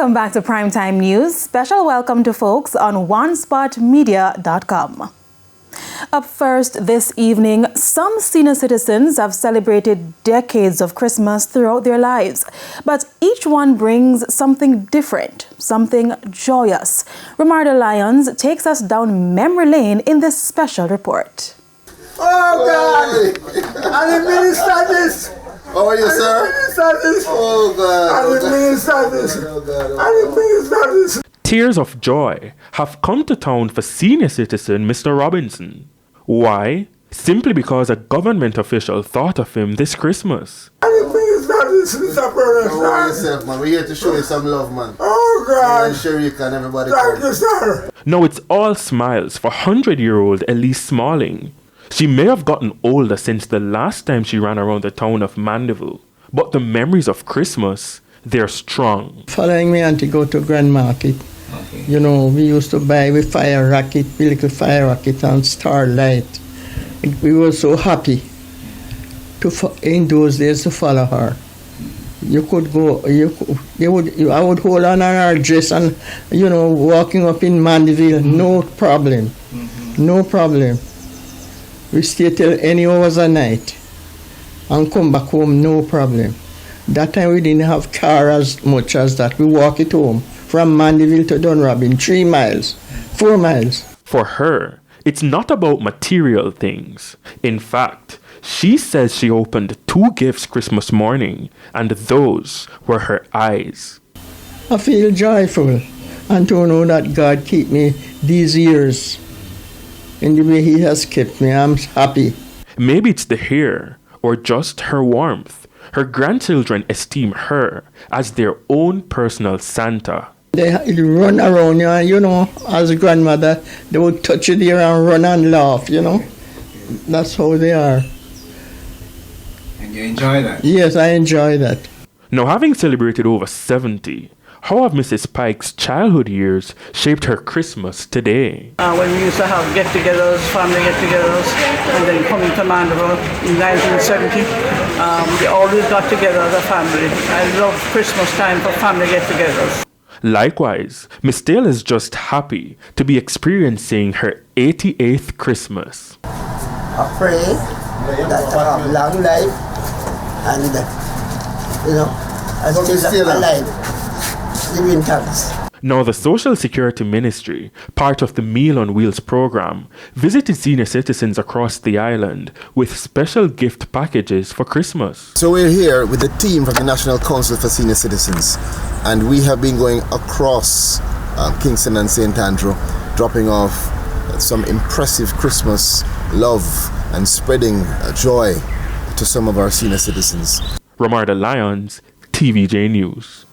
Welcome back to Primetime News. Special welcome to folks on onespotmedia.com. Up first this evening, some senior citizens have celebrated decades of Christmas throughout their lives, but each one brings something different, something joyous. Romarda Lyons takes us down memory lane in this special report. Oh God! I didn't mean to start this. How are you, sir? Oh God! I didn't mean to start this. I didn't mean to start this. Tears of joy have come to town for senior citizen Mr. Robinson. Why? Simply because a government official thought of him this Christmas. I didn't mean to start this, Mr. Brother. Don't worry yourself, man. We're here to show you some love, man. Oh God! And Sherika and everybody. Thank you, sir. Now it's all smiles for 100-year-old Elise Smalling. She may have gotten older since the last time she ran around the town of Mandeville, but the memories of Christmas, they're strong. Following me auntie go to Grand Market. You know, we used to buy with fire rocket, we little fire rocket and starlight. We were so happy in those days to follow her. You could go, I would hold on her dress and, you know, walking up in Mandeville, no problem, no problem. We stay till any hours a night and come back home, no problem. That time we didn't have car as much as that. We walk it home from Mandeville to Dunrobin, 3 miles, 4 miles. For her, it's not about material things. In fact, she says she opened 2 gifts Christmas morning, and those were her eyes. I feel joyful and to know that God keep me these years. In the way He has kept me, I'm happy. Maybe it's the hair or just her warmth. Her grandchildren esteem her as their own personal Santa. They run around you, and, you know, as a grandmother, they would touch you there and run and laugh, you know. That's how they are. And you enjoy that? Yes, I enjoy that. Now, having celebrated over 70, how have Mrs. Pike's childhood years shaped her Christmas today? When we used to have get-togethers, family get-togethers, and then coming to Mandeville in 1970, we always got together as a family. I love Christmas time for family get-togethers. Likewise, Miss Dale is just happy to be experiencing her 88th Christmas. I pray that I have long life and, you know, I still alive. Living thanks. Now, the Social Security Ministry, part of the Meal on Wheels program, visited senior citizens across the island with special gift packages for Christmas. So we're here with the team from the National Council for Senior Citizens, and we have been going across Kingston and St. Andrew, dropping off some impressive Christmas love and spreading joy to some of our senior citizens. Romarda Lyons, TVJ News.